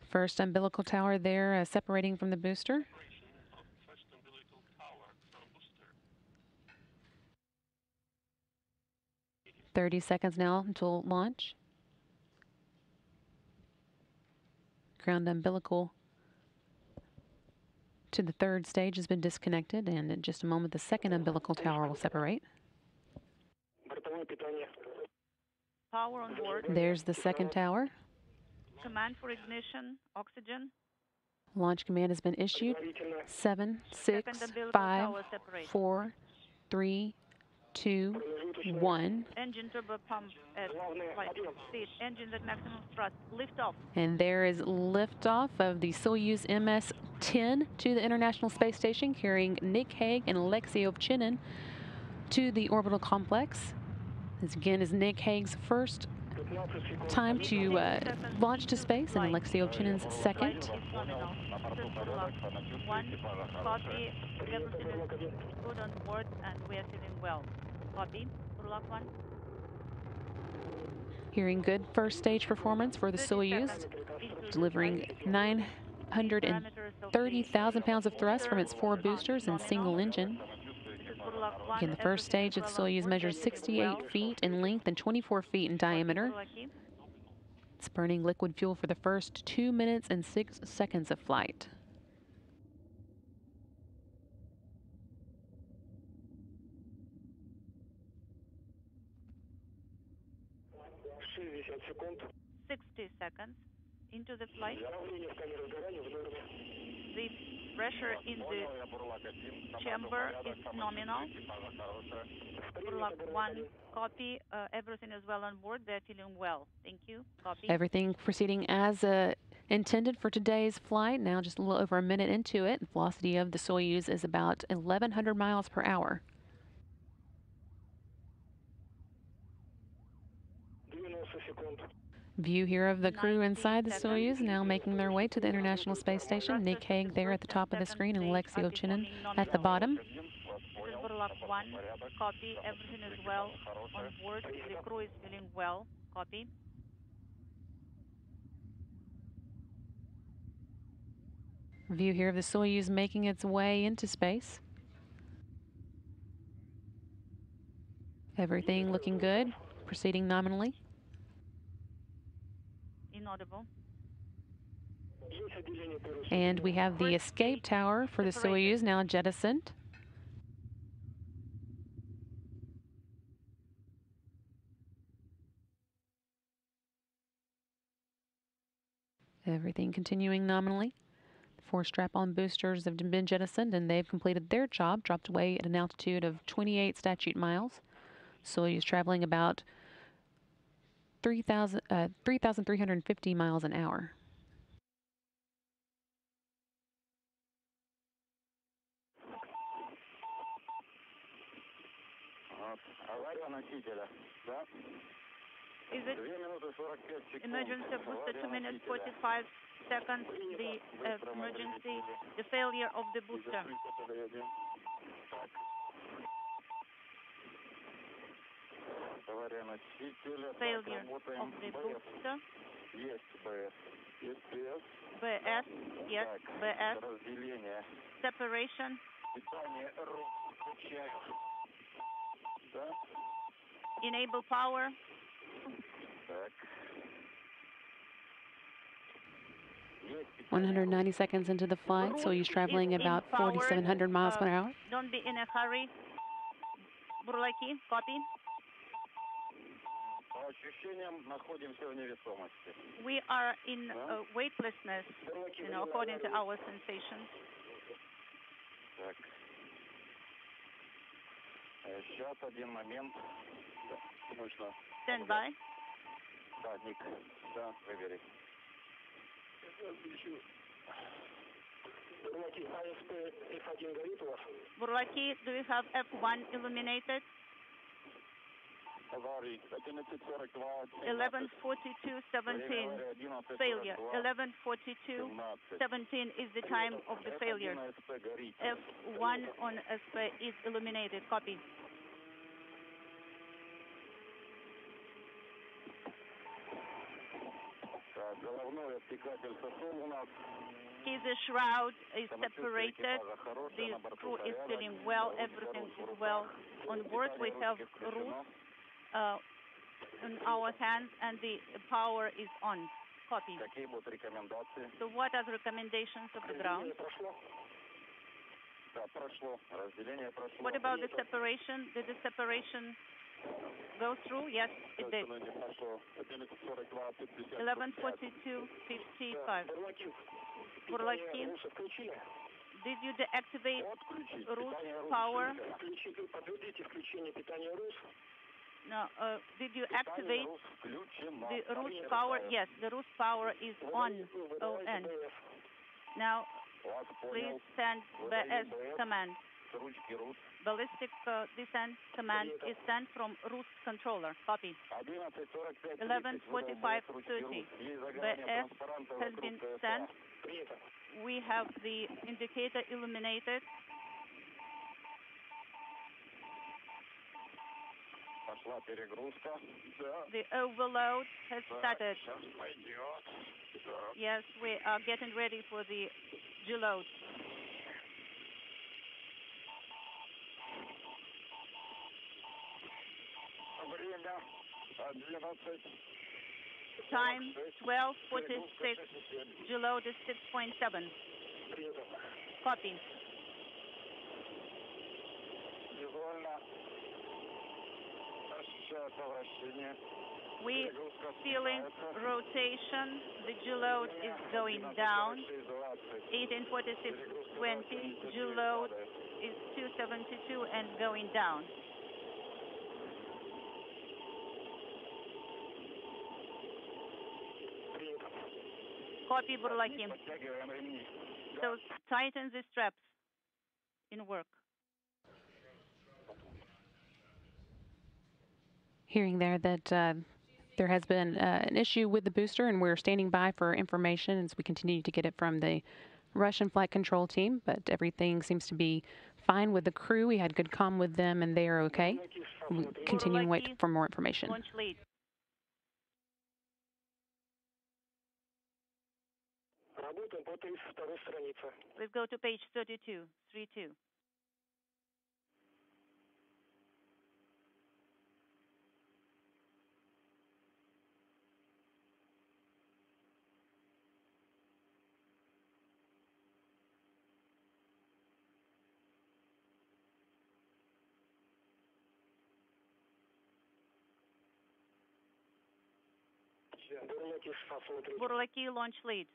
First umbilical tower there separating from the booster. 30 seconds now until launch. Ground umbilical to the third stage has been disconnected, and in just a moment the second umbilical tower will separate. Power on board. There's the second tower. Command for ignition, oxygen. Launch command has been issued. 7, 6, 5, 4, 3, 2, 1. Engine turbo pump at flight speed. Engines at maximum thrust. Lift off. And there is liftoff of the Soyuz MS-10 to the International Space Station, carrying Nick Hague and Alexey Ovchinin to the orbital complex. This again is Nick Hague's first time to launch to space, and Alexey Ovchinin's second. One copy. Everything is good on board, and we are feeling well. Copy. Burlak 1. Hearing good first stage performance for the Soyuz, delivering 930,000 pounds of thrust from its 4 boosters and single engine. Again, the first stage of the Soyuz measures 68 feet in length and 24 feet in diameter. It's burning liquid fuel for the first 2 minutes and 6 seconds of flight. $60 seconds into the flight. The pressure in the chamber is nominal. Burlak 1, copy. Everything is well on board. They're feeling well. Thank you. Copy. Everything proceeding as intended for today's flight. Now just a little over a minute into it. The velocity of the Soyuz is about 1,100 miles per hour. View here of the crew inside the Soyuz, now making their way to the International Space Station. Nick Hague there at the top of the screen and Alexey Ovchinin at the bottom. Burlak 1, copy. Everything is well on board. The crew is feeling well. Copy. View here of the Soyuz making its way into space. Everything looking good, proceeding nominally. Inaudible. And we have the escape tower for the Soyuz now jettisoned. Everything continuing nominally. The 4 strap-on boosters have been jettisoned, and they've completed their job, dropped away at an altitude of 28 statute miles. Soyuz traveling about 3,350 miles an hour. Is it emergency booster 2 minutes 45 seconds? The emergency, the failure of the booster. Failure of the booster. BS, yes, BS. Separation. Enable power. 190 seconds into the flight, Soyuz traveling about 4,700 miles per hour. Don't be in a hurry. Burlaki, copy. We are in weightlessness, according to our sensations. Stand by. Burlaki, do you have F1 illuminated? 11:42:17 failure. 11:42:17 is the time of the failure. F1 on SP is illuminated. Copy. See, the shroud is separated. The crew is feeling well. Everything is well on board. We have routes in our hands, and the power is on. Copy. So what are the recommendations of the ground? What about the separation? Did the separation go through? Yes, it did. 11:42:55. Burlaki, did you deactivate Rus power? No. Did you activate the Rus power? Yes, the Rus power is on. ON. Now, please send BS command. Ballistic descent command is sent from Rus controller. Copy. 11:45:30. BS has been sent. We have the indicator illuminated. The overload has started. Yes, we are getting ready for the deload. Time 12:46. Deload is 6.7. Copy. We feeling rotation. The deload is going down. 18:46:20. Deload is 272 and going down. Copy, Burlaki. So tighten the straps in work. Hearing there that there has been an issue with the booster, and we're standing by for information as we continue to get it from the Russian flight control team, but everything seems to be fine with the crew. We had good comm with them, and they are okay. We continue to wait for more information. Launch lead. Let's go to page 32, 32. Burlaki, launch lead.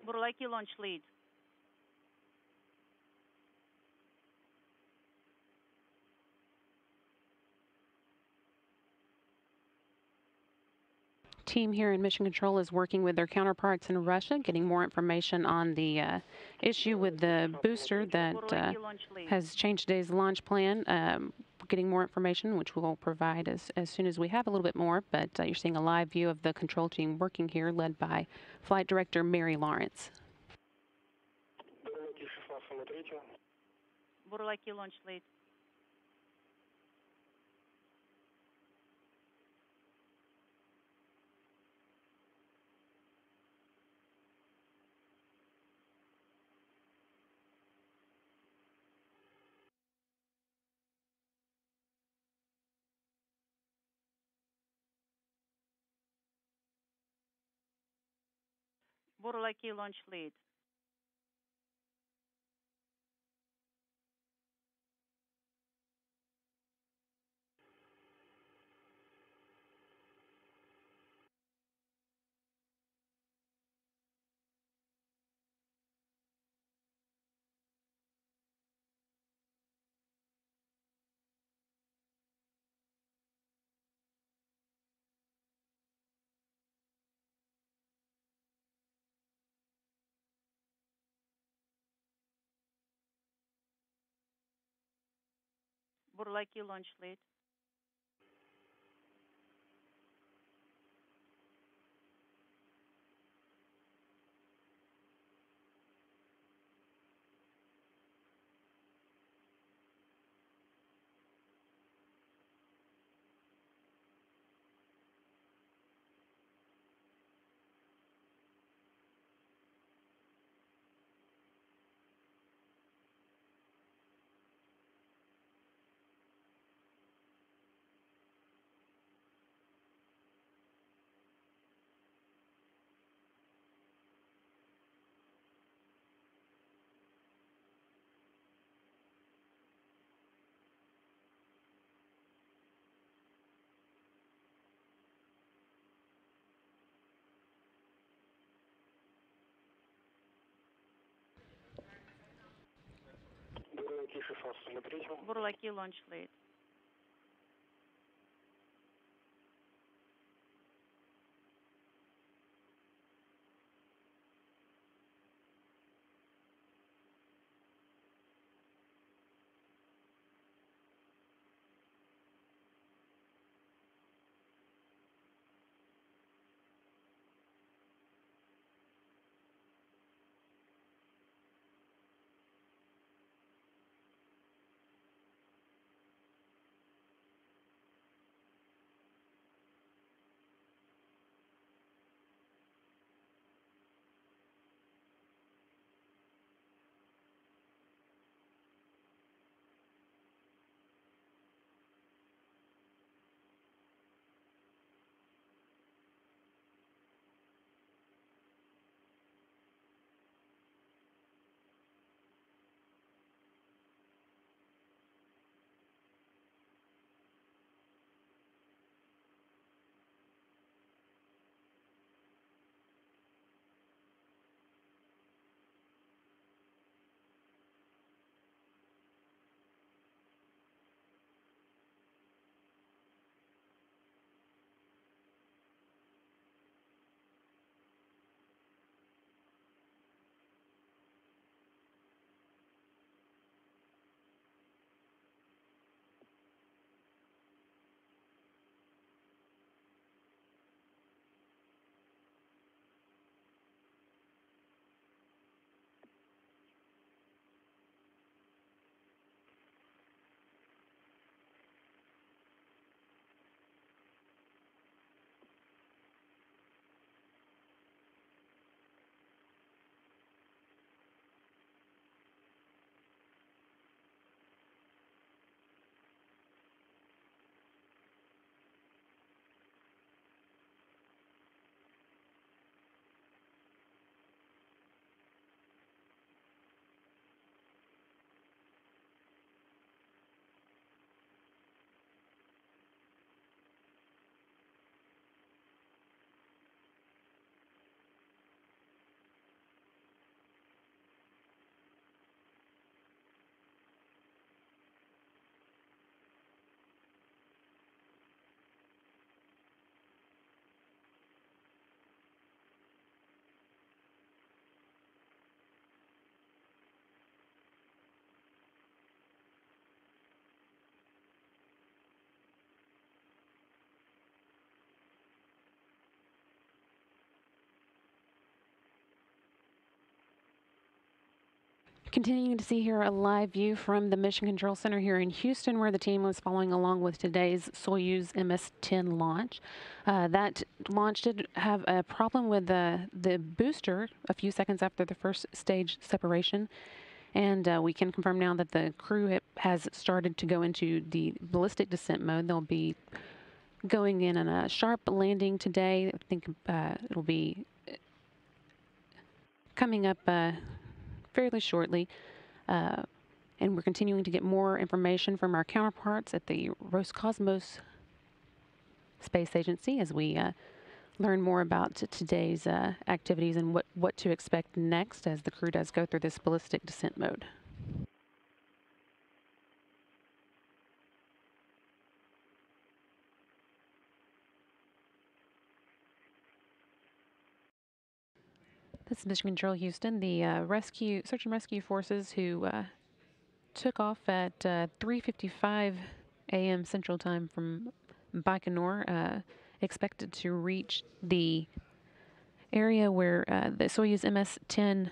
Burlaki, launch lead. Team here in Mission Control is working with their counterparts in Russia, getting more information on the issue with the booster that has changed today's launch plan. Getting more information, which we'll provide as soon as we have a little bit more. But you're seeing a live view of the control team working here, led by Flight Director Mary Lawrence. Burlaki, launch lead. Buрлаки launch lead. Buрлаки launch lead. Buрлаки launch lead. Continuing to see here a live view from the Mission Control Center here in Houston, where the team was following along with today's Soyuz MS-10 launch. That launch did have a problem with the booster a few seconds after the first stage separation. And we can confirm now that the crew has started to go into the ballistic descent mode. They'll be going in on a sharp landing today. I think it'll be coming up fairly shortly. And we're continuing to get more information from our counterparts at the Roscosmos Space Agency as we learn more about today's activities and what to expect next as the crew does go through this ballistic descent mode. This is Mission Control Houston. The search and rescue forces who took off at 3:55 a.m. Central Time from Baikonur expected to reach the area where the Soyuz MS-10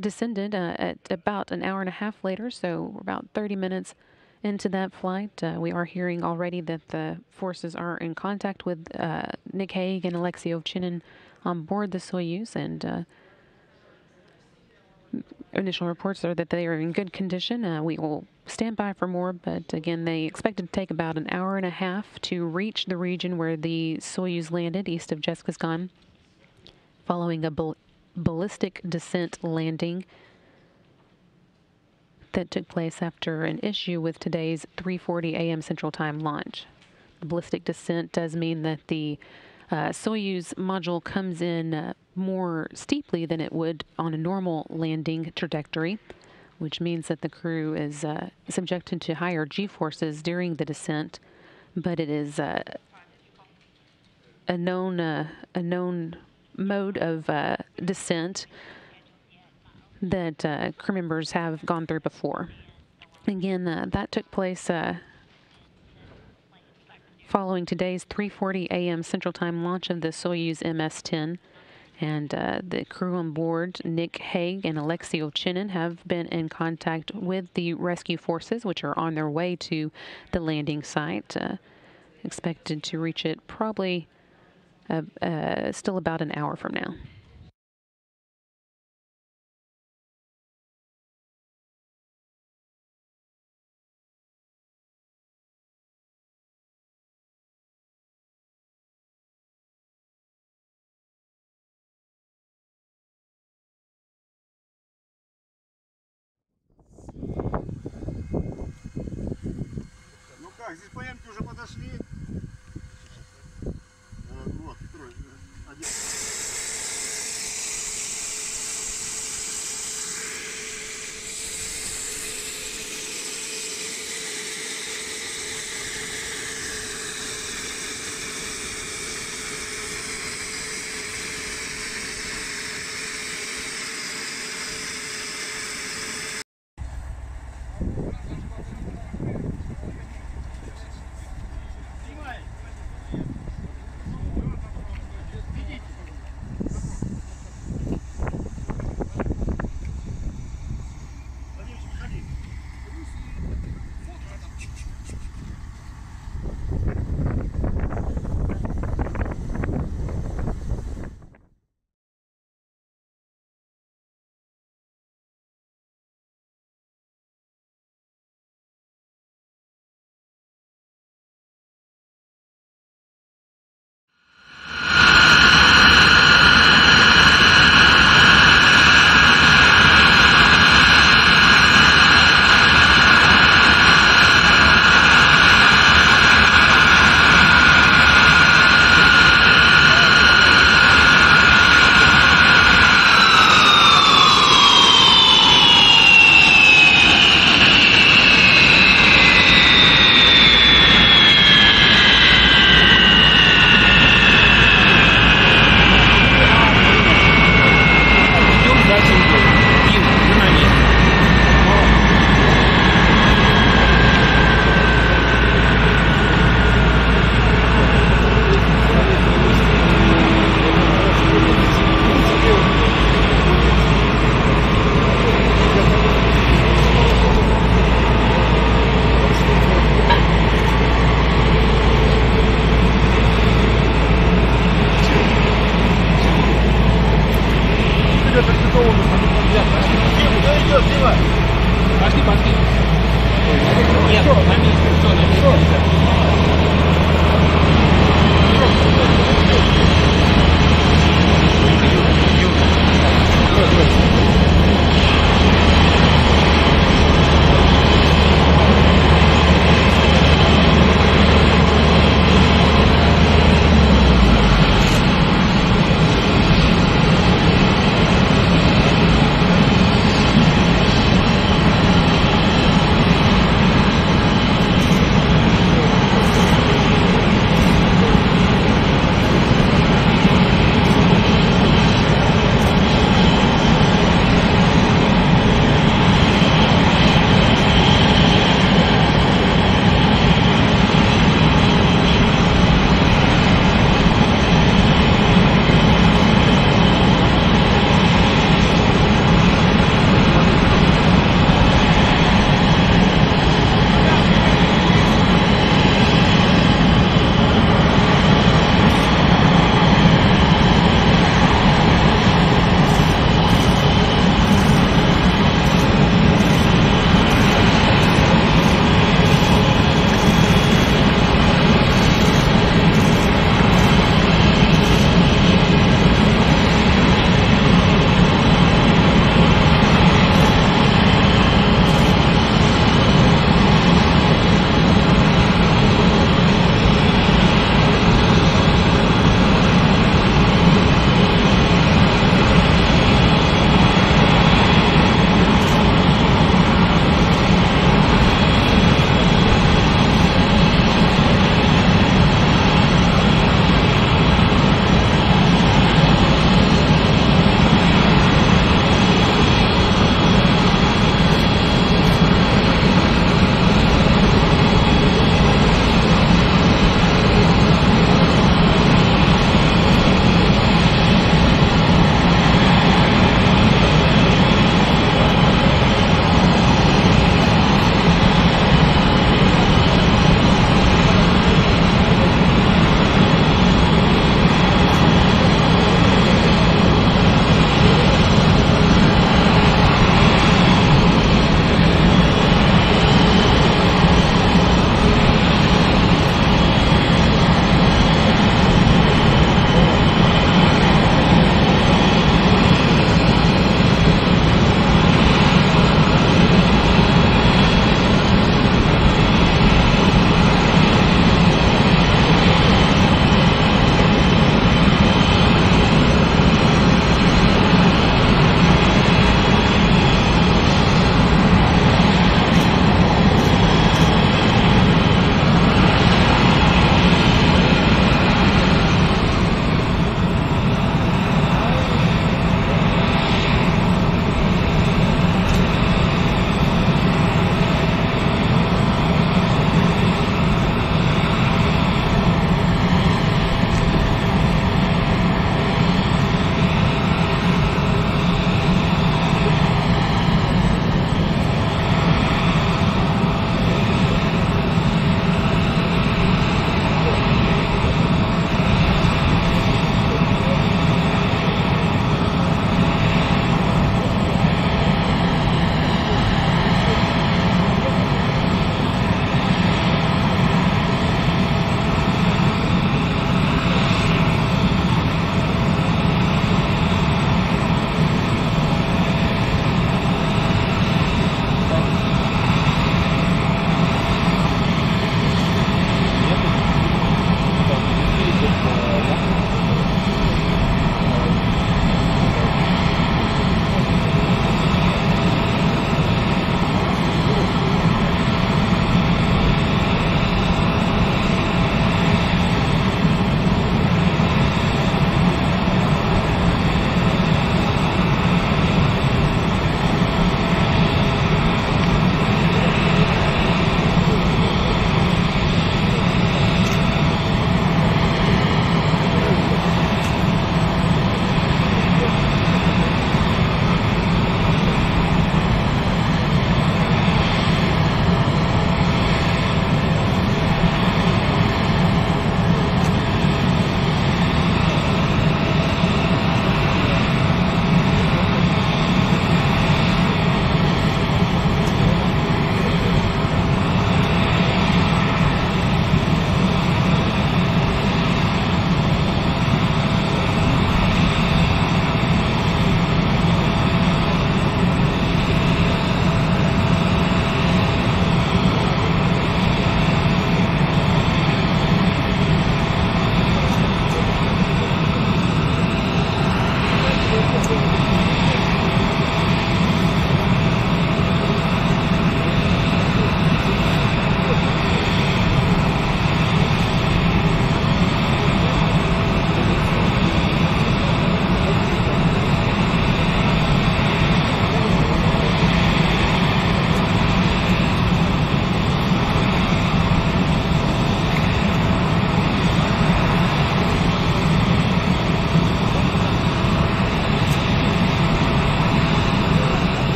descended at about an hour and a half later, so we're about 30 minutes into that flight. We are hearing already that the forces are in contact with Nick Hague and Alexey Ovchinin on board the Soyuz, and initial reports are that they are in good condition. We will stand by for more, but again, they expected to take about an hour and a half to reach the region where the Soyuz landed east of Jeskisgan, following a ballistic descent landing that took place after an issue with today's 3:40 a.m. Central Time launch. The ballistic descent does mean that the Soyuz module comes in more steeply than it would on a normal landing trajectory, which means that the crew is subjected to higher G-forces during the descent, but it is a known mode of descent that crew members have gone through before. Again, that took place following today's 3:40 a.m. Central Time launch of the Soyuz MS-10. And the crew on board, Nick Hague and Alexey Ovchinin, have been in contact with the rescue forces, which are on their way to the landing site. Expected to reach it probably still about an hour from now. Здесь паянки уже подошли. Вот, второй. Один.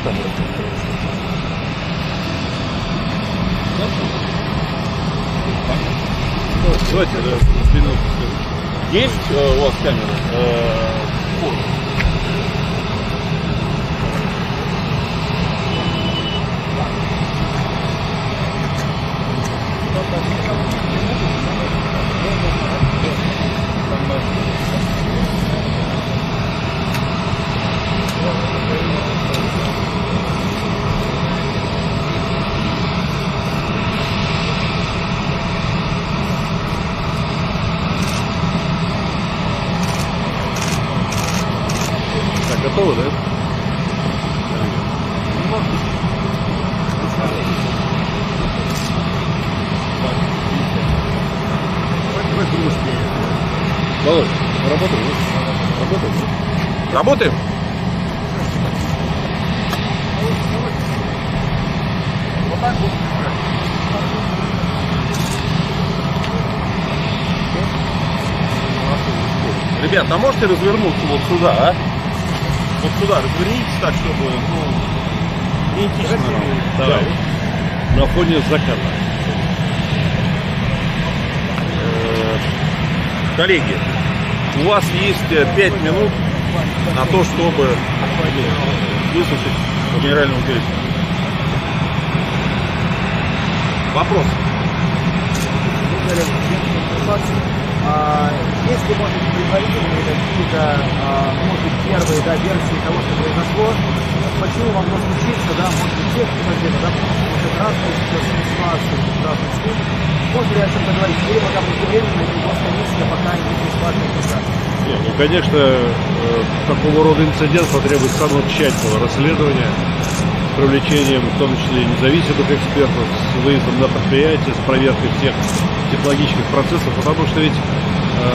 камера. Давайте минуту. Есть у вас камера? Готово, да? Володь, работаем? Работаем? Работаем? Вот так вот. Ребят, а можете развернуться вот сюда, а? Вот сюда развернитесь так, чтобы, ну, идентично. Да. На фоне заката. Коллеги, у вас есть 5 минут на то, чтобы выслушать генерального директора. Вопрос. Если, может быть, предварительные какие-то, может быть, первые, да, версии того, что произошло, почему могло случиться, да, может быть, техника где-то, да, может, разные ситуации, разные случаи. Можно ли о чем-то говорить? Или пока преждевременно, или просто миссия пока не бесплатно писать? Нет, ну, конечно, такого рода инцидент потребует самого тщательного расследования, с привлечением, в том числе, независимых экспертов, с выездом на предприятие, с проверкой всех технологических процессов, потому что ведь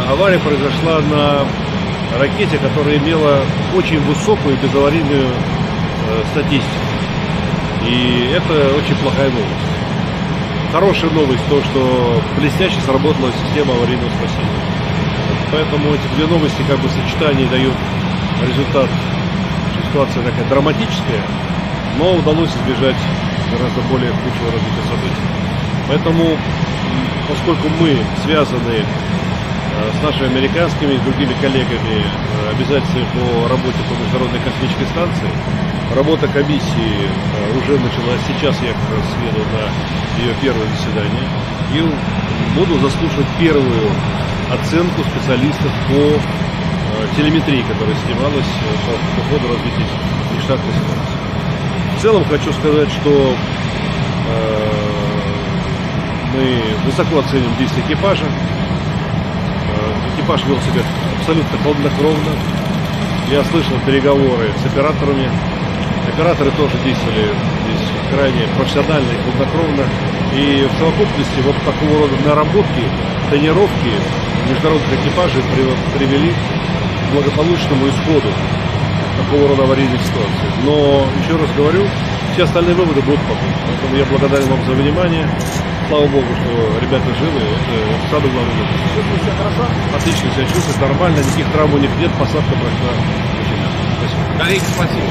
авария произошла на ракете, которая имела очень высокую безаварийную статистику. И это очень плохая новость. Хорошая новость то, что блестяще сработала система аварийного спасения. Поэтому эти две новости как бы в сочетании дают результат. Ситуация такая драматическая, но удалось избежать гораздо более худшего развития событий. Поэтому, поскольку мы связаны с нашими американскими и другими коллегами обязательствами по работе по Международной космической станции, работа комиссии уже началась. Сейчас я как раз еду на ее первое заседание и буду заслушивать первую оценку специалистов по телеметрии, которая снималась по ходу развития нештатной ситуации. В целом хочу сказать, что мы высоко оценим действия экипажа. Экипаж вел себя абсолютно хладнокровно. Я слышал переговоры с операторами. Операторы тоже действовали здесь крайне профессионально и хладнокровно. И в совокупности вот такого рода наработки, тренировки международных экипажей привели к благополучному исходу такого рода аварийных ситуаций. Но, еще раз говорю, все остальные выводы будут потом. Поэтому я благодарен вам за внимание. Слава Богу, что ребята живы. Это самое главное. Чувствуете себя хорошо? Отлично себя чувствуют, нормально, никаких травм у них нет, посадка прошла очень. Спасибо. Коллеги, спасибо.